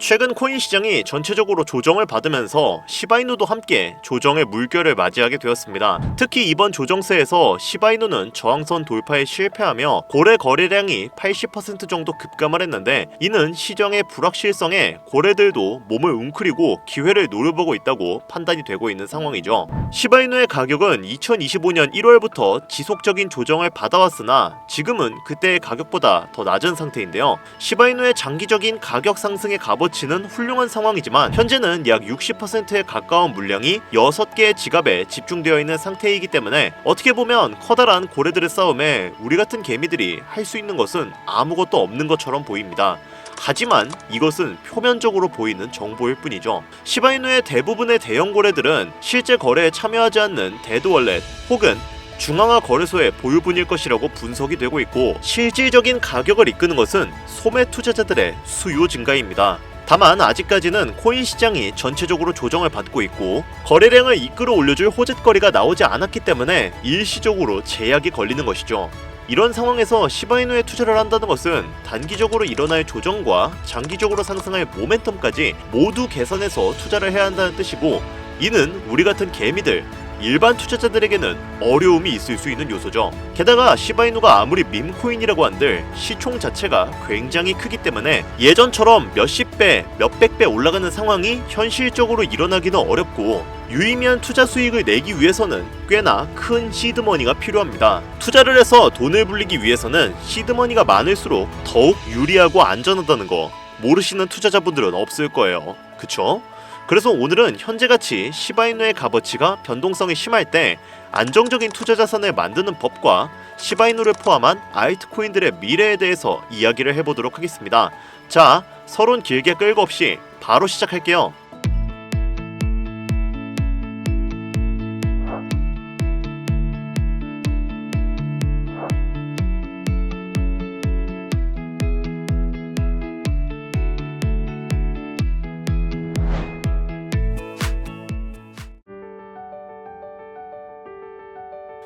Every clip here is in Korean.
최근 코인 시장이 전체적으로 조정을 받으면서 시바이누도 함께 조정의 물결을 맞이하게 되었습니다. 특히 이번 조정세에서 시바이누는 저항선 돌파에 실패하며 고래 거래량이 80% 정도 급감을 했는데, 이는 시장의 불확실성에 고래들도 몸을 웅크리고 기회를 노려보고 있다고 판단이 되고 있는 상황이죠. 시바이누의 가격은 2025년 1월부터 지속적인 조정을 받아왔으나 지금은 그때의 가격보다 더 낮은 상태인데요. 시바이누의 장기적인 가격 상승의 값어치는 훌륭한 상황이지만 현재는 약 60%에 가까운 물량이 6개의 지갑에 집중되어 있는 상태이기 때문에 어떻게 보면 커다란 고래들의 싸움에 우리 같은 개미들이 할 수 있는 것은 아무것도 없는 것처럼 보입니다. 하지만 이것은 표면적으로 보이는 정보일 뿐이죠. 시바이누의 대부분의 대형 고래들은 실제 거래에 참여하지 않는 데드월렛 혹은 중앙화 거래소의 보유분일 것이라고 분석이 되고 있고, 실질적인 가격을 이끄는 것은 소매 투자자들의 수요 증가입니다. 다만 아직까지는 코인 시장이 전체적으로 조정을 받고 있고 거래량을 이끌어 올려줄 호재거리가 나오지 않았기 때문에 일시적으로 제약이 걸리는 것이죠. 이런 상황에서 시바이누에 투자를 한다는 것은 단기적으로 일어날 조정과 장기적으로 상승할 모멘텀까지 모두 계산해서 투자를 해야 한다는 뜻이고, 이는 우리 같은 개미들, 일반 투자자들에게는 어려움이 있을 수 있는 요소죠. 게다가 시바이누가 아무리 밈코인이라고 한들 시총 자체가 굉장히 크기 때문에 예전처럼 몇십 배, 몇백 배 올라가는 상황이 현실적으로 일어나기는 어렵고, 유의미한 투자 수익을 내기 위해서는 꽤나 큰 시드머니가 필요합니다. 투자를 해서 돈을 불리기 위해서는 시드머니가 많을수록 더욱 유리하고 안전하다는 거 모르시는 투자자분들은 없을 거예요. 그쵸? 그래서 오늘은 현재같이 시바이누의 값어치가 변동성이 심할 때 안정적인 투자 자산을 만드는 법과 시바이누를 포함한 알트코인들의 미래에 대해서 이야기를 해보도록 하겠습니다. 자, 서론 길게 끌고 없이 바로 시작할게요.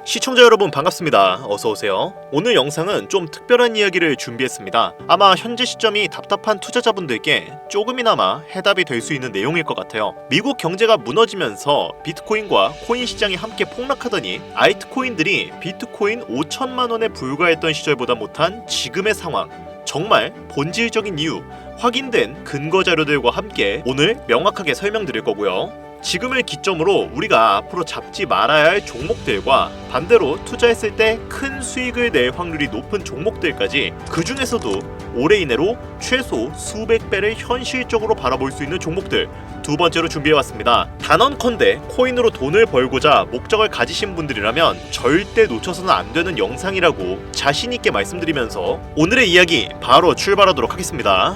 시청자 여러분 반갑습니다. 어서오세요. 오늘 영상은 좀 특별한 이야기를 준비했습니다. 아마 현재 시점이 답답한 투자자분들께 조금이나마 해답이 될 수 있는 내용일 것 같아요. 미국 경제가 무너지면서 비트코인과 코인 시장이 함께 폭락하더니 알트코인들이 비트코인 5천만 원에 불과했던 시절보다 못한 지금의 상황, 정말 본질적인 이유, 확인된 근거 자료들과 함께 오늘 명확하게 설명드릴 거고요. 지금을 기점으로 우리가 앞으로 잡지 말아야 할 종목들과 반대로 투자했을 때 큰 수익을 낼 확률이 높은 종목들까지, 그 중에서도 올해 이내로 최소 수백 배를 현실적으로 바라볼 수 있는 종목들 두 번째로 준비해왔습니다. 단언컨대 코인으로 돈을 벌고자 목적을 가지신 분들이라면 절대 놓쳐서는 안 되는 영상이라고 자신있게 말씀드리면서 오늘의 이야기 바로 출발하도록 하겠습니다.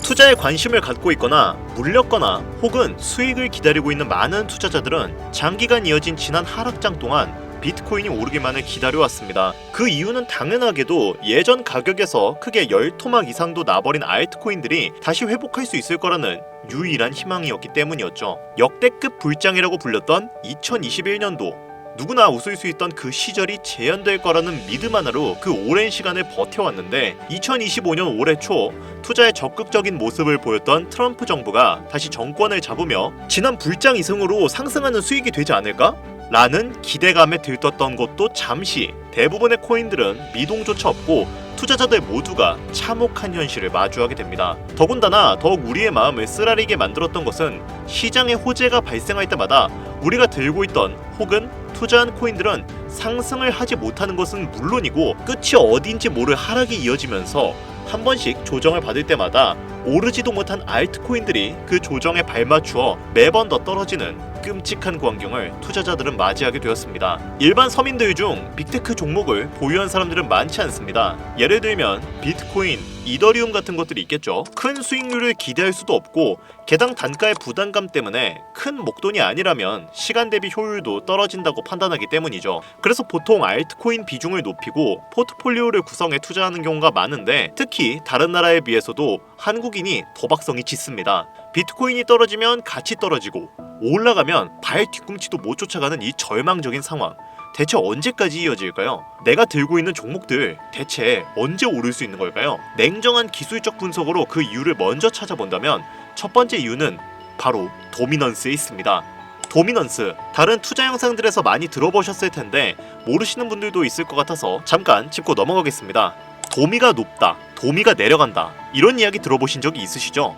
투자에 관심을 갖고 있거나 물렸거나 혹은 수익을 기다리고 있는 많은 투자자들은 장기간 이어진 지난 하락장 동안 비트코인이 오르기만을 기다려왔습니다. 그 이유는 당연하게도 예전 가격에서 크게 10토막 이상도 나버린 알트코인들이 다시 회복할 수 있을 거라는 유일한 희망이었기 때문이었죠. 역대급 불장이라고 불렸던 2021년도, 누구나 웃을 수 있던 그 시절이 재현될 거라는 믿음 하나로 그 오랜 시간을 버텨왔는데, 2025년 올해 초 투자에 적극적인 모습을 보였던 트럼프 정부가 다시 정권을 잡으며 지난 불장 이승으로 상승하는 수익이 되지 않을까? 라는 기대감에 들떴던 것도 잠시 대부분의 코인들은 미동조차 없고 투자자들 모두가 참혹한 현실을 마주하게 됩니다. 더군다나 더욱 우리의 마음을 쓰라리게 만들었던 것은 시장의 호재가 발생할 때마다 우리가 들고 있던 혹은 투자한 코인들은 상승을 하지 못하는 것은 물론이고 끝이 어딘지 모를 하락이 이어지면서 한 번씩 조정을 받을 때마다 오르지도 못한 알트코인들이 그 조정에 발맞추어 매번 더 떨어지는 끔찍한 광경을 투자자들은 맞이하게 되었습니다. 일반 서민들 중 빅테크 종목을 보유한 사람들은 많지 않습니다. 예를 들면 비트코인, 이더리움 같은 것들이 있겠죠. 큰 수익률을 기대할 수도 없고 개당 단가의 부담감 때문에 큰 목돈이 아니라면 시간 대비 효율도 떨어진다고 판단하기 때문이죠. 그래서 보통 알트코인 비중을 높이고 포트폴리오를 구성해 투자하는 경우가 많은데, 특히 다른 나라에 비해서도 한국인이 도박성이 짙습니다. 비트코인이 떨어지면 같이 떨어지고 올라가면 발 뒤꿈치도 못 쫓아가는 이 절망적인 상황, 대체 언제까지 이어질까요? 내가 들고 있는 종목들 대체 언제 오를 수 있는 걸까요? 냉정한 기술적 분석으로 그 이유를 먼저 찾아본다면 첫 번째 이유는 바로 도미넌스에 있습니다. 도미넌스, 다른 투자 영상들에서 많이 들어보셨을 텐데 모르시는 분들도 있을 것 같아서 잠깐 짚고 넘어가겠습니다. 도미가 높다, 도미가 내려간다, 이런 이야기 들어보신 적이 있으시죠?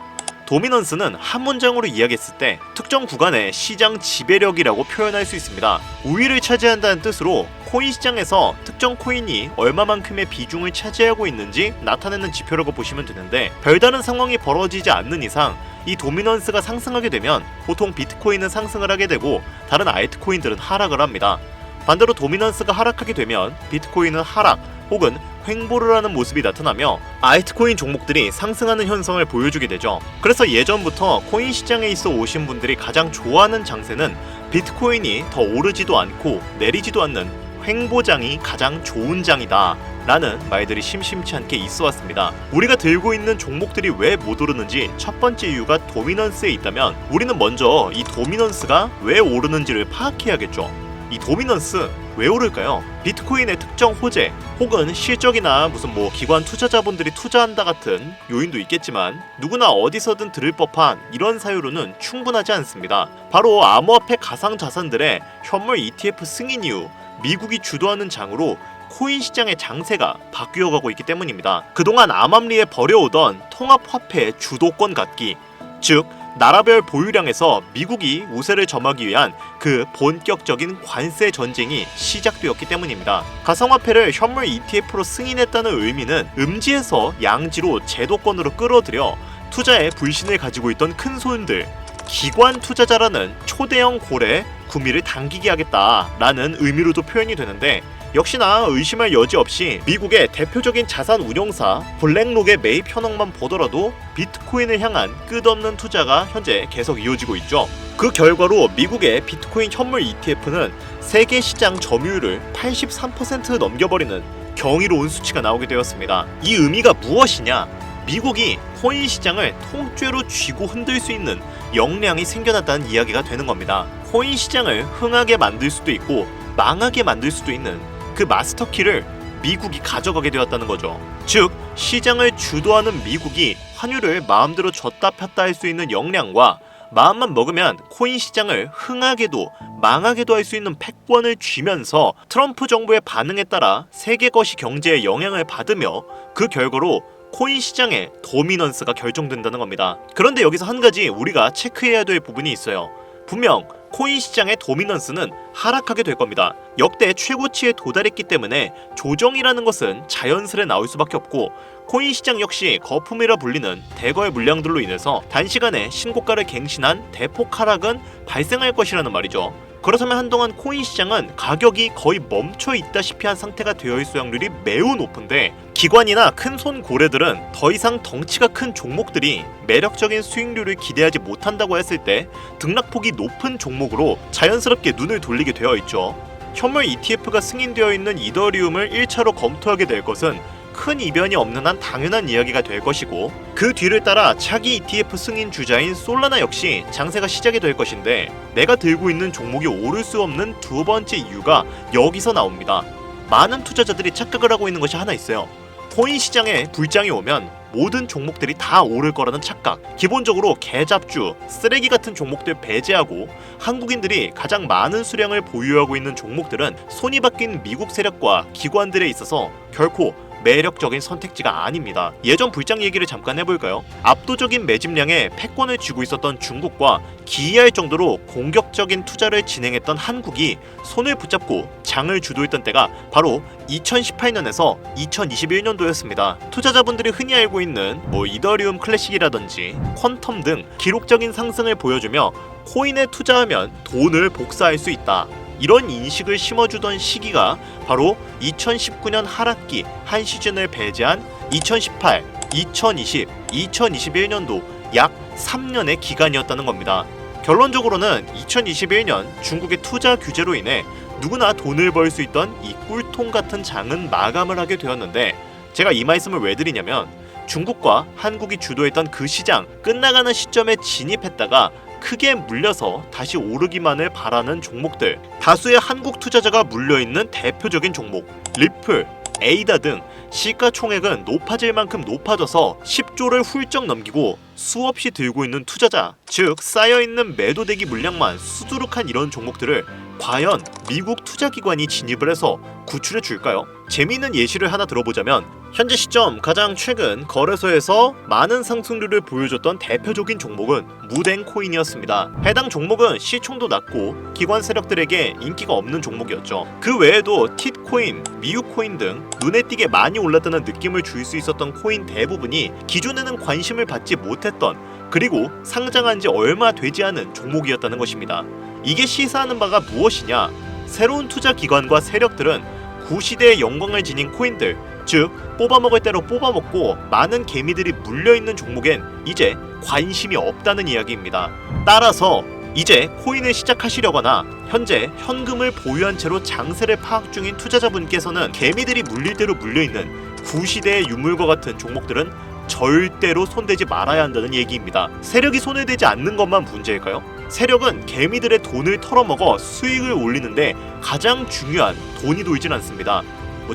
도미넌스는 한 문장으로 이야기했을 때 특정 구간의 시장 지배력이라고 표현할 수 있습니다. 우위를 차지한다는 뜻으로 코인 시장에서 특정 코인이 얼마만큼의 비중을 차지하고 있는지 나타내는 지표라고 보시면 되는데, 별다른 상황이 벌어지지 않는 이상 이 도미넌스가 상승하게 되면 보통 비트코인은 상승을 하게 되고 다른 알트코인들은 하락을 합니다. 반대로 도미넌스가 하락하게 되면 비트코인은 하락 혹은 횡보를 하는 모습이 나타나며 알트코인 종목들이 상승하는 현상을 보여주게 되죠. 그래서 예전부터 코인 시장에 있어 오신 분들이 가장 좋아하는 장세는 비트코인이 더 오르지도 않고 내리지도 않는 횡보장이 가장 좋은 장이다 라는 말들이 심심치 않게 있어 왔습니다. 우리가 들고 있는 종목들이 왜 못 오르는지 첫 번째 이유가 도미넌스에 있다면 우리는 먼저 이 도미넌스가 왜 오르는지를 파악해야겠죠. 이 도미넌스 왜 오를까요? 비트코인의 특정 호재 혹은 실적이나 무슨 기관 투자자분들이 투자한다 같은 요인도 있겠지만 누구나 어디서든 들을 법한 이런 사유로는 충분하지 않습니다. 바로 암호화폐 가상자산들의 현물 ETF 승인 이후 미국이 주도하는 장으로 코인 시장의 장세가 바뀌어가고 있기 때문입니다. 그동안 암암리에 벌여오던 통합화폐 주도권 갖기, 즉 나라별 보유량에서 미국이 우세를 점하기 위한 그 본격적인 관세 전쟁이 시작되었기 때문입니다. 가상화폐를 현물 ETF로 승인했다는 의미는 음지에서 양지로 제도권으로 끌어들여 투자에 불신을 가지고 있던 큰 손들, 기관 투자자라는 초대형 골에 구미를 당기게 하겠다라는 의미로도 표현이 되는데, 역시나 의심할 여지 없이 미국의 대표적인 자산 운용사 블랙록의 매입 현황만 보더라도 비트코인을 향한 끝없는 투자가 현재 계속 이어지고 있죠. 그 결과로 미국의 비트코인 현물 ETF는 세계 시장 점유율을 83% 넘겨버리는 경이로운 수치가 나오게 되었습니다. 이 의미가 무엇이냐? 미국이 코인 시장을 통째로 쥐고 흔들 수 있는 역량이 생겨났다는 이야기가 되는 겁니다. 코인 시장을 흥하게 만들 수도 있고 망하게 만들 수도 있는 그 마스터키를 미국이 가져가게 되었다는 거죠. 즉 시장을 주도하는 미국이 환율을 마음대로 줬다 폈다 할 수 있는 역량과 마음만 먹으면 코인 시장을 흥하게도 망하게도 할 수 있는 패권을 쥐면서 트럼프 정부의 반응에 따라 세계 거시 경제에 영향을 받으며 그 결과로 코인 시장의 도미넌스가 결정된다는 겁니다. 그런데 여기서 한 가지 우리가 체크해야 될 부분이 있어요. 분명 코인 시장의 도미넌스는 하락하게 될 겁니다. 역대 최고치에 도달했기 때문에 조정이라는 것은 자연스레 나올 수밖에 없고, 코인 시장 역시 거품이라 불리는 대거의 물량들로 인해서 단시간에 신고가를 갱신한 대폭 하락은 발생할 것이라는 말이죠. 그렇다면 한동안 코인 시장은 가격이 거의 멈춰 있다시피 한 상태가 되어 있을 확률이 매우 높은데, 기관이나 큰손 고래들은 더 이상 덩치가 큰 종목들이 매력적인 수익률을 기대하지 못한다고 했을 때 등락폭이 높은 종목으로 자연스럽게 눈을 돌리게 되어 있죠. 현물 ETF가 승인되어 있는 이더리움을 1차로 검토하게 될 것은 큰 이변이 없는 한 당연한 이야기가 될 것이고, 그 뒤를 따라 차기 ETF 승인 주자인 솔라나 역시 장세가 시작이 될 것인데, 내가 들고 있는 종목이 오를 수 없는 두 번째 이유가 여기서 나옵니다. 많은 투자자들이 착각을 하고 있는 것이 하나 있어요. 코인 시장에 불장이 오면 모든 종목들이 다 오를 거라는 착각. 기본적으로 개잡주, 쓰레기 같은 종목들 배제하고 한국인들이 가장 많은 수량을 보유하고 있는 종목들은 손이 바뀐 미국 세력과 기관들에 있어서 결코 매력적인 선택지가 아닙니다. 예전 불장 얘기를 잠깐 해볼까요? 압도적인 매집량에 패권을 쥐고 있었던 중국과 기이할 정도로 공격적인 투자를 진행했던 한국이 손을 붙잡고 장을 주도했던 때가 바로 2018년에서 2021년도였습니다. 투자자분들이 흔히 알고 있는 이더리움 클래식이라든지 퀀텀 등 기록적인 상승을 보여주며 코인에 투자하면 돈을 복사할 수 있다, 이런 인식을 심어주던 시기가 바로 2019년 하락기 한 시즌을 배제한 2018, 2020, 2021년도 약 3년의 기간이었다는 겁니다. 결론적으로는 2021년 중국의 투자 규제로 인해 누구나 돈을 벌 수 있던 이 꿀통 같은 장은 마감을 하게 되었는데, 제가 이 말씀을 왜 드리냐면 중국과 한국이 주도했던 그 시장 끝나가는 시점에 진입했다가 크게 물려서 다시 오르기만을 바라는 종목들, 다수의 한국 투자자가 물려있는 대표적인 종목 리플, 에이다 등 시가총액은 높아질 만큼 높아져서 10조를 훌쩍 넘기고 수없이 들고 있는 투자자, 즉 쌓여있는 매도대기 물량만 수두룩한 이런 종목들을 과연 미국 투자기관이 진입을 해서 구출해 줄까요? 재미있는 예시를 하나 들어보자면 현재 시점 가장 최근 거래소에서 많은 상승률을 보여줬던 대표적인 종목은 무댕코인이었습니다. 해당 종목은 시총도 낮고 기관 세력들에게 인기가 없는 종목이었죠. 그 외에도 팁코인, 미유코인 등 눈에 띄게 많이 올랐다는 느낌을 줄 수 있었던 코인 대부분이 기존에는 관심을 받지 못했던, 그리고 상장한 지 얼마 되지 않은 종목이었다는 것입니다. 이게 시사하는 바가 무엇이냐? 새로운 투자 기관과 세력들은 구시대의 영광을 지닌 코인들, 즉 뽑아먹을 대로 뽑아먹고 많은 개미들이 물려있는 종목엔 이제 관심이 없다는 이야기입니다. 따라서 이제 코인을 시작하시려거나 현재 현금을 보유한 채로 장세를 파악 중인 투자자분께서는 개미들이 물릴 대로 물려있는 구시대의 유물과 같은 종목들은 절대로 손대지 말아야 한다는 얘기입니다. 세력이 손을 대지 않는 것만 문제일까요? 세력은 개미들의 돈을 털어먹어 수익을 올리는데 가장 중요한 돈이 도이진 않습니다.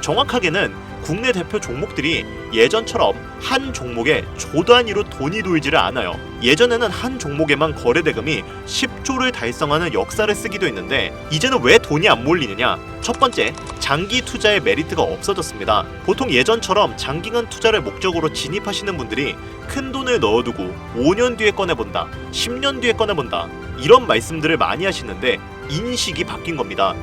정확하게는 국내 대표 종목들이 예전처럼 한 종목에 조 단위로 돈이 도이지를 않아요. 예전에는 한 종목에만 거래 대금이 10조를 달성하는 역사를 쓰기도 했는데 이제는 왜 돈이 안 몰리느냐? 첫 번째, 장기 투자의 메리트가 없어졌습니다. 보통 예전처럼 장기간 투자를 목적으로 진입하시는 분들이 큰 돈을 넣어두고 5년 뒤에 꺼내본다, 10년 뒤에 꺼내본다, 이런 말씀들을 많이 하시는데 인식이 바뀐 겁니다.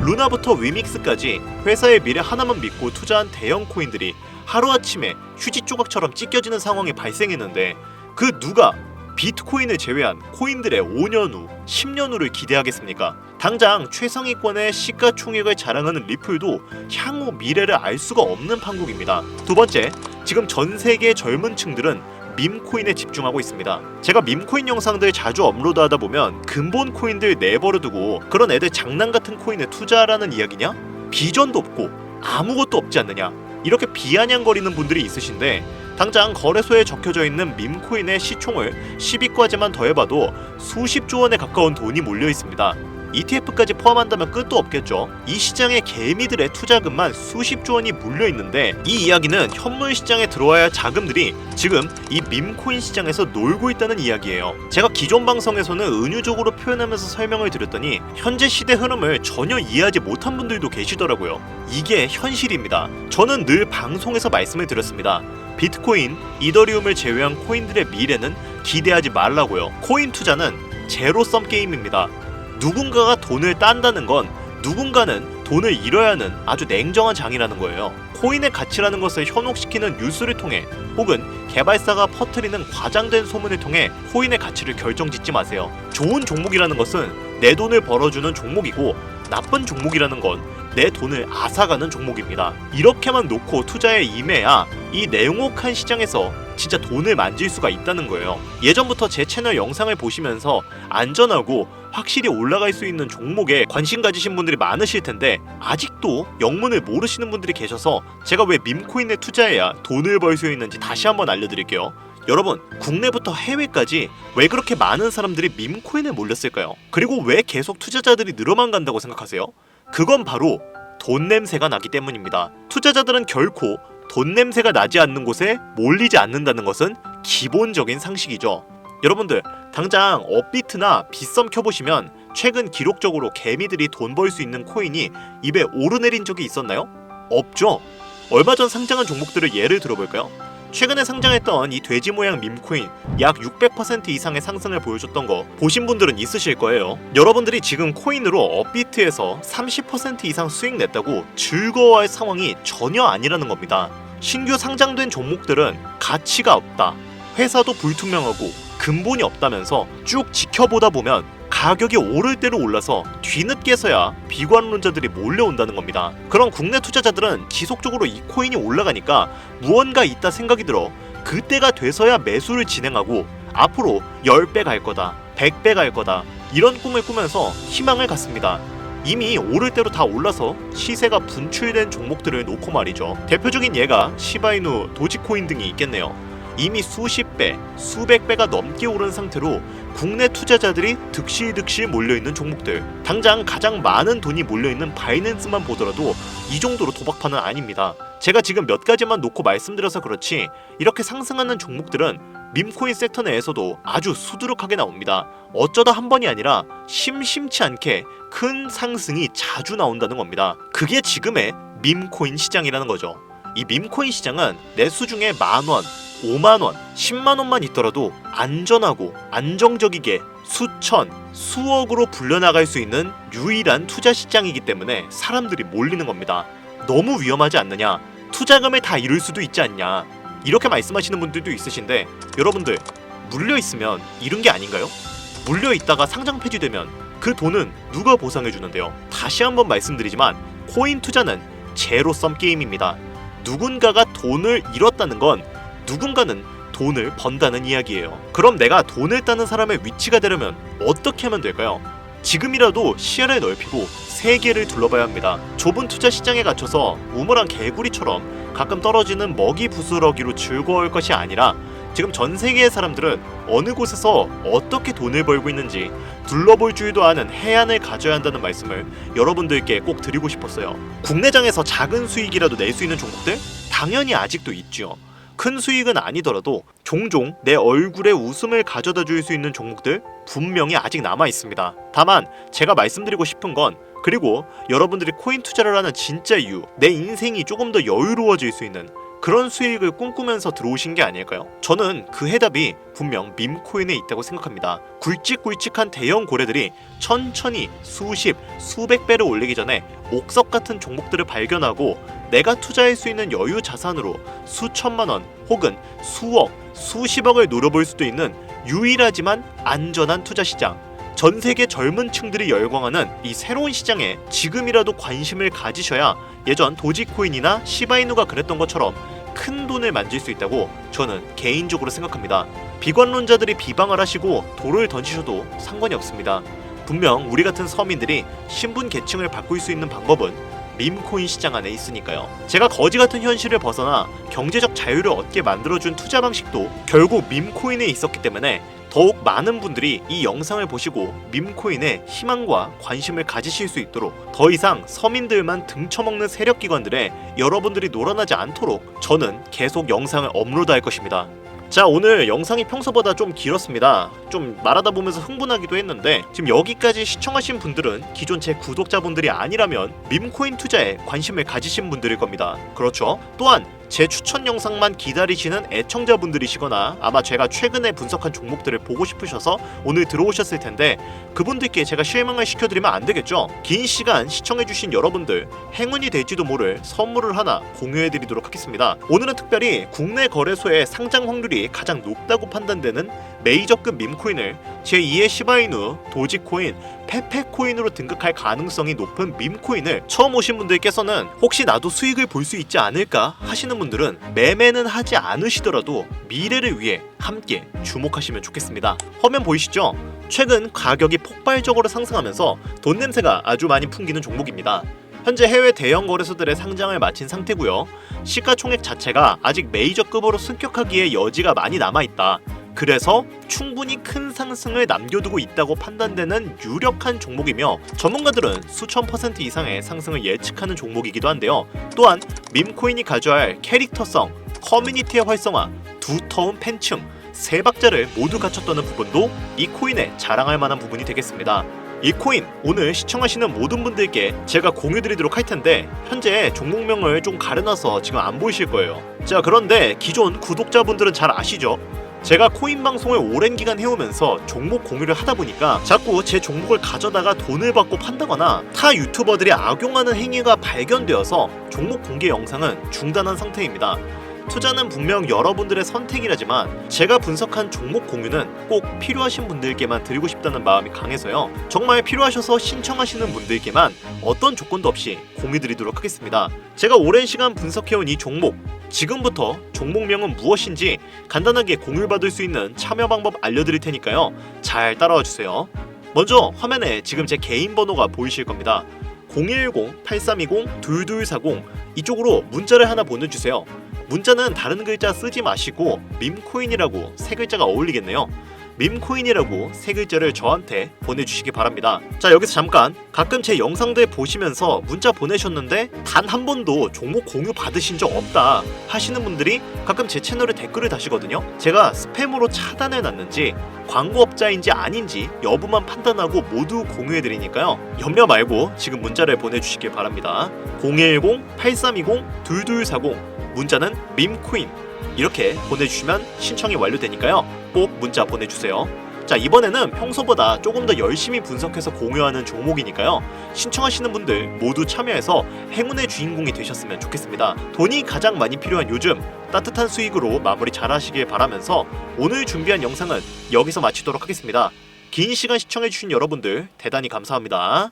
루나부터 위믹스까지 회사의 미래 하나만 믿고 투자한 대형 코인들이 하루아침에 휴지 조각처럼 찢겨지는 상황이 발생했는데 그 누가 비트코인을 제외한 코인들의 5년 후, 10년 후를 기대하겠습니까? 당장 최상위권의 시가총액을 자랑하는 리플도 향후 미래를 알 수가 없는 판국입니다. 두 번째, 지금 전 세계의 젊은 층들은 밈코인에 집중하고 있습니다. 제가 밈코인 영상들 자주 업로드하다 보면 근본 코인들 내버려두고 그런 애들 장난 같은 코인에 투자하라는 이야기냐? 비전도 없고 아무것도 없지 않느냐? 이렇게 비아냥거리는 분들이 있으신데 당장 거래소에 적혀져 있는 밈코인의 시총을 10위까지만 더해봐도 수십조 원에 가까운 돈이 몰려 있습니다. ETF까지 포함한다면 끝도 없겠죠. 이 시장에 개미들의 투자금만 수십조 원이 물려 있는데 이 이야기는 현물 시장에 들어와야 할 자금들이 지금 이 밈코인 시장에서 놀고 있다는 이야기예요. 제가 기존 방송에서는 은유적으로 표현하면서 설명을 드렸더니 현재 시대 흐름을 전혀 이해하지 못한 분들도 계시더라고요. 이게 현실입니다. 저는 늘 방송에서 말씀을 드렸습니다. 비트코인, 이더리움을 제외한 코인들의 미래는 기대하지 말라고요. 코인 투자는 제로섬 게임입니다. 누군가가 돈을 딴다는 건 누군가는 돈을 잃어야 하는 아주 냉정한 장이라는 거예요. 코인의 가치라는 것을 현혹시키는 뉴스를 통해 혹은 개발사가 퍼뜨리는 과장된 소문을 통해 코인의 가치를 결정짓지 마세요. 좋은 종목이라는 것은 내 돈을 벌어주는 종목이고 나쁜 종목이라는 건 내 돈을 앗아가는 종목입니다. 이렇게만 놓고 투자에 임해야 이 냉혹한 시장에서 진짜 돈을 만질 수가 있다는 거예요. 예전부터 제 채널 영상을 보시면서 안전하고 확실히 올라갈 수 있는 종목에 관심 가지신 분들이 많으실 텐데 아직도 영문을 모르시는 분들이 계셔서 제가 왜 밈코인에 투자해야 돈을 벌 수 있는지 다시 한번 알려드릴게요. 여러분, 국내부터 해외까지 왜 그렇게 많은 사람들이 밈코인에 몰렸을까요? 그리고 왜 계속 투자자들이 늘어만 간다고 생각하세요? 그건 바로 돈 냄새가 나기 때문입니다. 투자자들은 결코 돈 냄새가 나지 않는 곳에 몰리지 않는다는 것은 기본적인 상식이죠. 여러분들, 당장 업비트나 빗썸 켜보시면 최근 기록적으로 개미들이 돈 벌 수 있는 코인이 입에 오르내린 적이 있었나요? 없죠. 얼마 전 상장한 종목들을 예를 들어볼까요? 최근에 상장했던 이 돼지 모양 밈코인 약 600% 이상의 상승을 보여줬던 거 보신 분들은 있으실 거예요. 여러분들이 지금 코인으로 업비트에서 30% 이상 수익 냈다고 즐거워할 상황이 전혀 아니라는 겁니다. 신규 상장된 종목들은 가치가 없다, 회사도 불투명하고 근본이 없다면서 쭉 지켜보다 보면 가격이 오를 대로 올라서 뒤늦게서야 비관론자들이 몰려온다는 겁니다. 그런 국내 투자자들은 지속적으로 이 코인이 올라가니까 무언가 있다 생각이 들어 그때가 돼서야 매수를 진행하고 앞으로 10배 갈 거다, 100배 갈 거다, 이런 꿈을 꾸면서 희망을 갖습니다. 이미 오를 대로 다 올라서 시세가 분출된 종목들을 놓고 말이죠. 대표적인 예가 시바이누, 도지코인 등이 있겠네요. 이미 수십 배, 수백 배가 넘게 오른 상태로 국내 투자자들이 득실득실 몰려있는 종목들, 당장 가장 많은 돈이 몰려있는 바이낸스만 보더라도 이 정도로 도박판은 아닙니다. 제가 지금 몇 가지만 놓고 말씀드려서 그렇지 이렇게 상승하는 종목들은 밈코인 섹터 내에서도 아주 수두룩하게 나옵니다. 어쩌다 한 번이 아니라 심심치 않게 큰 상승이 자주 나온다는 겁니다. 그게 지금의 밈코인 시장이라는 거죠. 이 밈코인 시장은 내수 중에 만원, 5만원, 10만원만 있더라도 안전하고 안정적이게 수천, 수억으로 불려나갈 수 있는 유일한 투자 시장이기 때문에 사람들이 몰리는 겁니다. 너무 위험하지 않느냐? 투자금을 다 잃을 수도 있지 않냐? 이렇게 말씀하시는 분들도 있으신데 여러분들 물려있으면 잃은 게 아닌가요? 물려있다가 상장 폐지되면 그 돈은 누가 보상해주는데요? 다시 한번 말씀드리지만 코인 투자는 제로섬 게임입니다. 누군가가 돈을 잃었다는 건 누군가는 돈을 번다는 이야기예요. 그럼 내가 돈을 따는 사람의 위치가 되려면 어떻게 하면 될까요? 지금이라도 시야를 넓히고 세계를 둘러봐야 합니다. 좁은 투자 시장에 갇혀서 우물안 개구리처럼 가끔 떨어지는 먹이 부스러기로 즐거울 것이 아니라 지금 전 세계의 사람들은 어느 곳에서 어떻게 돈을 벌고 있는지 둘러볼 줄도 아는 해안을 가져야 한다는 말씀을 여러분들께 꼭 드리고 싶었어요. 국내장에서 작은 수익이라도 낼 수 있는 종목들? 당연히 아직도 있죠. 큰 수익은 아니더라도 종종 내 얼굴에 웃음을 가져다 줄 수 있는 종목들 분명히 아직 남아 있습니다. 다만 제가 말씀드리고 싶은 건 그리고 여러분들이 코인 투자를 하는 진짜 이유, 내 인생이 조금 더 여유로워질 수 있는 그런 수익을 꿈꾸면서 들어오신 게 아닐까요? 저는 그 해답이 분명 밈코인에 있다고 생각합니다. 굵직굵직한 대형 고래들이 천천히 수십, 수백 배를 올리기 전에 옥석 같은 종목들을 발견하고 내가 투자할 수 있는 여유 자산으로 수천만 원 혹은 수억, 수십억을 노려볼 수도 있는 유일하지만 안전한 투자 시장. 전 세계 젊은 층들이 열광하는 이 새로운 시장에 지금이라도 관심을 가지셔야 예전 도지코인이나 시바이누가 그랬던 것처럼 큰 돈을 만질 수 있다고 저는 개인적으로 생각합니다. 비관론자들이 비방을 하시고 돌을 던지셔도 상관이 없습니다. 분명 우리 같은 서민들이 신분 계층을 바꿀 수 있는 방법은 밈코인 시장 안에 있으니까요. 제가 거지 같은 현실을 벗어나 경제적 자유를 얻게 만들어준 투자 방식도 결국 밈코인에 있었기 때문에 더욱 많은 분들이 이 영상을 보시고 밈코인에 희망과 관심을 가지실 수 있도록 더 이상 서민들만 등쳐먹는 세력기관들에 여러분들이 놀아나지 않도록 저는 계속 영상을 업로드할 것입니다. 자, 오늘 영상이 평소보다 좀 길었습니다. 좀 말하다 보면서 흥분하기도 했는데 지금 여기까지 시청하신 분들은 기존 제 구독자분들이 아니라면 밈코인 투자에 관심을 가지신 분들일 겁니다. 그렇죠? 또한 제 추천 영상만 기다리시는 애청자분들이시거나 아마 제가 최근에 분석한 종목들을 보고 싶으셔서 오늘 들어오셨을 텐데 그분들께 제가 실망을 시켜드리면 안 되겠죠? 긴 시간 시청해주신 여러분들 행운이 될지도 모를 선물을 하나 공유해드리도록 하겠습니다. 오늘은 특별히 국내 거래소의 상장 확률이 가장 높다고 판단되는 메이저급 밈코인을 제2의 시바이누, 도지코인, 페페코인으로 등극할 가능성이 높은 밈코인을 처음 오신 분들께서는 혹시 나도 수익을 볼 수 있지 않을까 하시는 분들은 매매는 하지 않으시더라도 미래를 위해 함께 주목하시면 좋겠습니다. 화면 보이시죠? 최근 가격이 폭발적으로 상승하면서 돈 냄새가 아주 많이 풍기는 종목입니다. 현재 해외 대형 거래소들의 상장을 마친 상태고요. 시가총액 자체가 아직 메이저급으로 승격하기에 여지가 많이 남아있다. 그래서 충분히 큰 상승을 남겨두고 있다고 판단되는 유력한 종목이며 전문가들은 수천 % 이상의 상승을 예측하는 종목이기도 한데요. 또한 밈코인이 가져야 할 캐릭터성, 커뮤니티의 활성화, 두터운 팬층, 세 박자를 모두 갖췄다는 부분도 이 코인에 자랑할 만한 부분이 되겠습니다. 이 코인 오늘 시청하시는 모든 분들께 제가 공유드리도록 할 텐데 현재 종목명을 좀 가려놔서 지금 안 보이실 거예요. 자, 그런데 기존 구독자분들은 잘 아시죠? 제가 코인 방송을 오랜 기간 해오면서 종목 공유를 하다 보니까 자꾸 제 종목을 가져다가 돈을 받고 판다거나 타 유튜버들이 악용하는 행위가 발견되어서 종목 공개 영상은 중단한 상태입니다. 투자는 분명 여러분들의 선택이라지만 제가 분석한 종목 공유는 꼭 필요하신 분들께만 드리고 싶다는 마음이 강해서요. 정말 필요하셔서 신청하시는 분들께만 어떤 조건도 없이 공유드리도록 하겠습니다. 제가 오랜 시간 분석해온 이 종목, 지금부터 종목명은 무엇인지 간단하게 공유받을 수 있는 참여 방법 알려드릴 테니까요. 잘 따라와 주세요. 먼저 화면에 지금 제 개인 번호가 보이실 겁니다. 010-8320-2240 이쪽으로 문자를 하나 보내주세요. 문자는 다른 글자 쓰지 마시고 밈코인이라고 세 글자가 어울리겠네요. 밈코인이라고 세 글자를 저한테 보내주시기 바랍니다. 자, 여기서 잠깐, 가끔 제 영상들 보시면서 문자 보내셨는데 단 한 번도 종목 공유 받으신 적 없다 하시는 분들이 가끔 제 채널에 댓글을 다시거든요. 제가 스팸으로 차단해 놨는지 광고업자인지 아닌지 여부만 판단하고 모두 공유해드리니까요, 염려 말고 지금 문자를 보내주시길 바랍니다. 010-8320-2240 문자는 밈코인 이렇게 보내주시면 신청이 완료되니까요, 꼭 문자 보내주세요. 자, 이번에는 평소보다 조금 더 열심히 분석해서 공유하는 종목이니까요, 신청하시는 분들 모두 참여해서 행운의 주인공이 되셨으면 좋겠습니다. 돈이 가장 많이 필요한 요즘 따뜻한 수익으로 마무리 잘 하시길 바라면서 오늘 준비한 영상은 여기서 마치도록 하겠습니다. 긴 시간 시청해주신 여러분들 대단히 감사합니다.